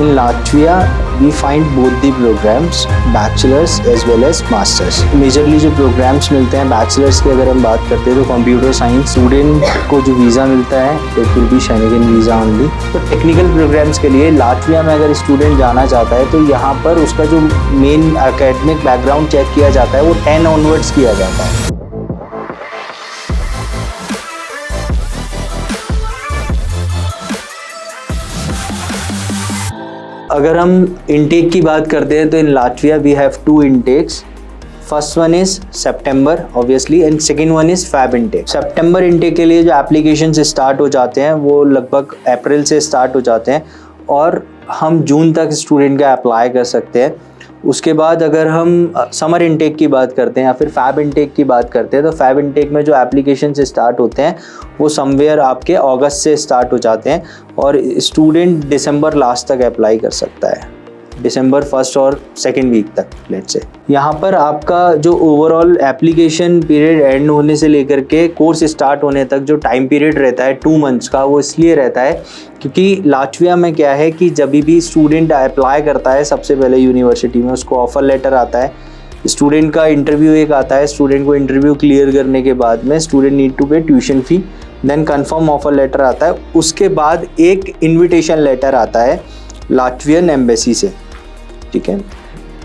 In Latvia, we find both the programs, bachelor's as well as master's. Majorly जो programs मिलते हैं bachelor's की अगर हम बात करते हैं तो computer science student को जो visa मिलता है it will be Schengen visa only. तो technical programs के लिए लाटविया में अगर student जाना चाहता है तो यहाँ पर उसका जो main academic background check किया जाता है वो 10 onwards किया जाता है. अगर हम इनटेक की बात करते हैं तो in Latvia we have 2 intakes. First one is September obviously and second one is Feb intake. September intake के लिए जो एप्लीकेशन से स्टार्ट हो जाते हैं वो लगभग अप्रैल से स्टार्ट हो जाते हैं और हम जून तक स्टूडेंट का अप्लाई कर सकते हैं. उसके बाद अगर हम समर इनटेक की बात करते हैं या फिर फैब इनटेक की बात करते हैं तो फैब इनटेक में जो एप्लीकेशन से स्टार्ट होते हैं वो समवेयर आपके अगस्त से स्टार्ट हो जाते हैं और स्टूडेंट दिसंबर लास्ट तक अप्लाई कर सकता है, दिसंबर फर्स्ट और सेकेंड वीक तक लेट्स से. यहाँ पर आपका जो ओवरऑल एप्लीकेशन पीरियड एंड होने से लेकर के कोर्स स्टार्ट होने तक जो टाइम पीरियड रहता है 2 months का, वो इसलिए रहता है क्योंकि लाटविया में क्या है कि जब भी स्टूडेंट अप्लाई करता है सबसे पहले यूनिवर्सिटी में उसको ऑफर लेटर आता है, स्टूडेंट का इंटरव्यू एक आता है, स्टूडेंट को इंटरव्यू क्लियर करने के बाद में student need to pay tuition fee, then confirm offer letter आता है, उसके बाद एक इन्विटेशन लेटर आता है लाटवियन एम्बेसी से, ठीक है.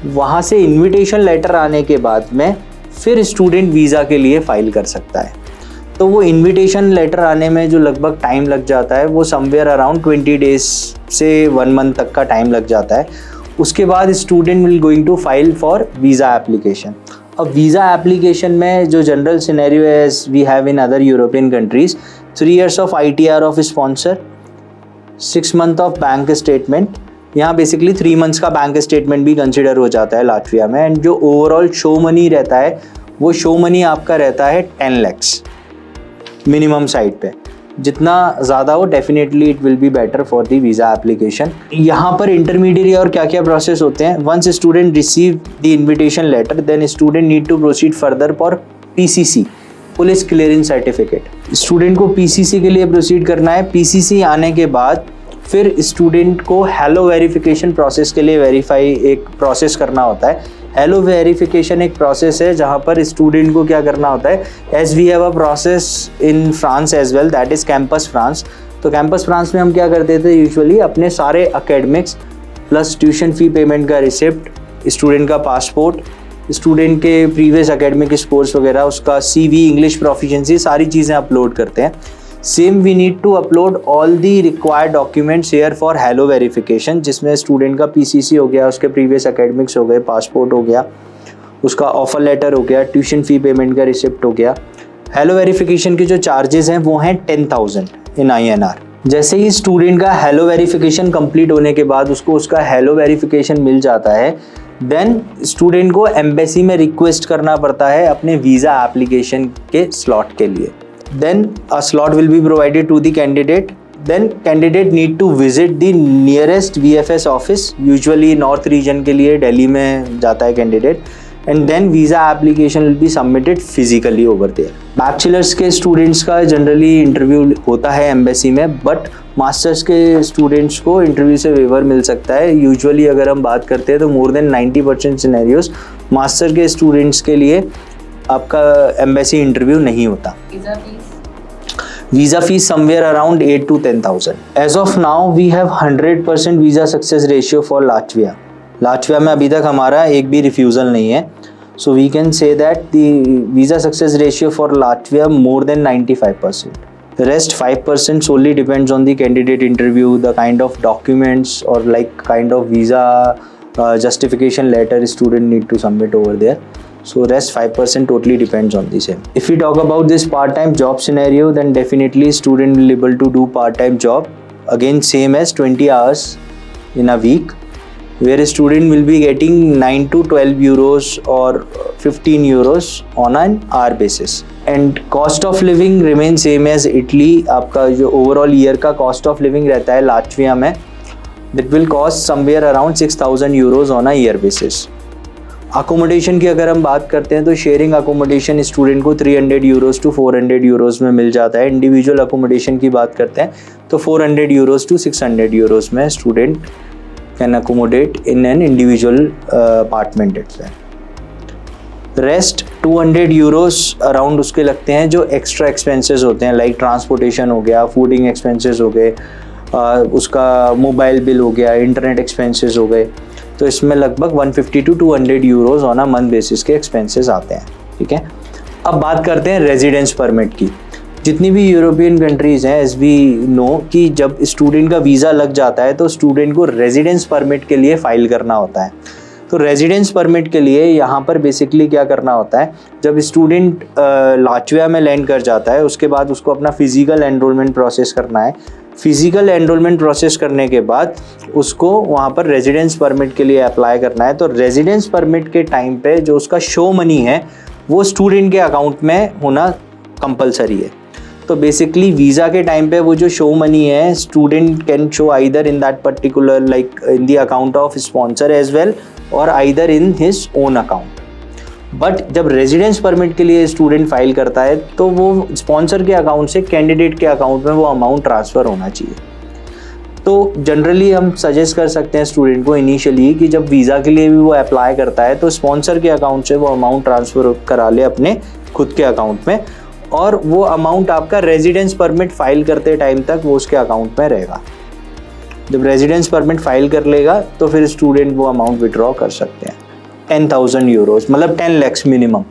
वहाँ से इन्विटेशन लेटर आने के बाद में फिर स्टूडेंट वीज़ा के लिए फ़ाइल कर सकता है. तो वो इन्विटेशन लेटर आने में जो लगभग टाइम लग जाता है वो समवेयर अराउंड 20 days से 1 month तक का टाइम लग जाता है. उसके बाद student will going to file for visa application. अब वीज़ा एप्लीकेशन में जो general scenario as we have in other European countries, 3 years of ITR of sponsor, 6 month of bank statement. यहाँ बेसिकली 3 months का बैंक स्टेटमेंट भी consider हो जाता है Latvia में. एंड जो ओवरऑल शो मनी रहता है वो शो मनी आपका रहता है 10 lakhs मिनिमम साइड पे. जितना ज़्यादा हो definitely it will be better for the visa application. यहाँ पर इंटरमीडिएट और क्या क्या प्रोसेस होते हैं. Once student receive the invitation letter then student need to proceed further for PCC, police clearance certificate. Student को PCC के लिए प्रोसीड करना है. PCC आने के बाद फिर स्टूडेंट को हेलो वेरिफिकेशन प्रोसेस के लिए वेरीफाई एक प्रोसेस करना होता है. हेलो वेरिफिकेशन एक प्रोसेस है जहाँ पर स्टूडेंट को क्या करना होता है, as we have a process in France as well, that is campus France. तो कैंपस फ्रांस में हम क्या करते थे यूजुअली अपने सारे academics plus tuition fee payment का रिसिप्ट, स्टूडेंट का पासपोर्ट, स्टूडेंट के प्रीवियस अकेडमिक स्कोर्स वगैरह, उसका CV, इंग्लिश प्रोफिशिएंसी, सारी चीज़ें अपलोड करते हैं. Same we need to upload all the required documents here for hello verification, जिसमें स्टूडेंट का PCC हो गया, उसके प्रीवियस अकेडमिक्स हो गए, पासपोर्ट हो गया, उसका ऑफर लेटर हो गया, ट्यूशन फ़ी पेमेंट का रिसिप्ट हो गया. हेलो वेरिफिकेशन के जो चार्जेस हैं वो हैं 10,000 इन INR. जैसे ही स्टूडेंट का हेलो वेरिफिकेशन कंप्लीट होने के बाद उसको उसका हेलो वेरिफिकेशन मिल जाता है, देन स्टूडेंट को एम्बेसी में रिक्वेस्ट करना पड़ता है अपने वीज़ा एप्लीकेशन के स्लॉट के लिए. Then a slot will be provided to the candidate. Then candidate need to visit the nearest VFS office. Usually North region के लिए दिल्ली में जाता है candidate. And then visa application will be submitted physically over there. Bachelors के students का generally interview होता है embassy में, but masters के students को interview से waiver मिल सकता है. Usually अगर हम बात करते हैं तो more than 90% scenarios master के students के लिए आपका एम्बेसी इंटरव्यू नहीं होता. Visa fees somewhere around 8 to 10,000. As of now we have 100% visa success ratio for Latvia. Latvia में अभी तक हमारा एक भी रिफ्यूज़ल नहीं है. So we can say that the visa success ratio for Latvia more than 95%. The rest 5% solely depends on the candidate interview, the kind of documents or like kind of visa justification letter student need to submit over there. So rest 5% totally depends on the same. If we talk about this part-time job scenario, then definitely student will able to do part-time job. Again same as 20 hours in a week, where a student will be getting 9 to 12 euros or 15 euros on an hour basis. And cost of living remains same as Italy. आपका जो overall year का cost of living रहता है Latvia में, that will cost somewhere around 6,000 euros on a year basis. Accommodation की अगर हम बात करते हैं तो शेयरिंग अकोमोडेशन स्टूडेंट को 300 euros to 400 euros में मिल जाता है. इंडिविजुअल अकोमोडेशन की बात करते हैं तो 400 euros to 600 euros में student can accommodate in an individual apartment itself. Rest 200 Euros around उसके लगते हैं जो एक्स्ट्रा एक्सपेंसेस होते हैं, लाइक ट्रांसपोर्टेशन हो गया, फूडिंग एक्सपेंसेस हो गए, उसका मोबाइल बिल हो गया, इंटरनेट एक्सपेंसेस हो गए। तो इसमें लगभग 150 to 200 Euros on a month basis के एक्सपेंसेस आते हैं। ठीक है, अब बात करते हैं रेजिडेंस परमिट की। जितनी भी यूरोपियन कंट्रीज़ हैं, एज वी नो कि जब स्टूडेंट का वीज़ा लग जाता है तो स्टूडेंट को रेजिडेंस परमिट के लिए फ़ाइल करना होता है। तो रेजिडेंस परमिट के लिए यहाँ पर बेसिकली क्या करना होता है, जब स्टूडेंट लाटविया में लैंड कर जाता है उसके बाद उसको अपना फिज़िकल एनरोलमेंट प्रोसेस करना है। फिज़िकल एनरोलमेंट प्रोसेस करने के बाद उसको वहाँ पर रेजिडेंस परमिट के लिए अप्लाई करना है। तो रेजिडेंस परमिट के टाइम पे जो उसका शो मनी है वो स्टूडेंट के अकाउंट में होना कंपलसरी है। तो बेसिकली वीज़ा के टाइम पे वो जो शो मनी है student can show either in that particular like in the account of sponsor as well और either in his own account. But जब रेजिडेंस परमिट के लिए स्टूडेंट फाइल करता है तो वो स्पॉन्सर के अकाउंट से कैंडिडेट के अकाउंट में वो अमाउंट ट्रांसफ़र होना चाहिए। तो जनरली हम सजेस्ट कर सकते हैं स्टूडेंट को इनिशियली कि जब वीज़ा के लिए भी वो अप्लाई करता है तो स्पॉन्सर के अकाउंट से वो अमाउंट ट्रांसफ़र करा ले अपने खुद के अकाउंट में, और वो अमाउंट आपका रेजिडेंस परमिट फाइल करते टाइम तक वो उसके अकाउंट में रहेगा। जब रेजिडेंस परमिट फाइल कर लेगा तो फिर स्टूडेंट वो अमाउंट विड्रॉ कर सकते हैं। 10,000 यूरोस मतलब 10 लाख मिनिमम।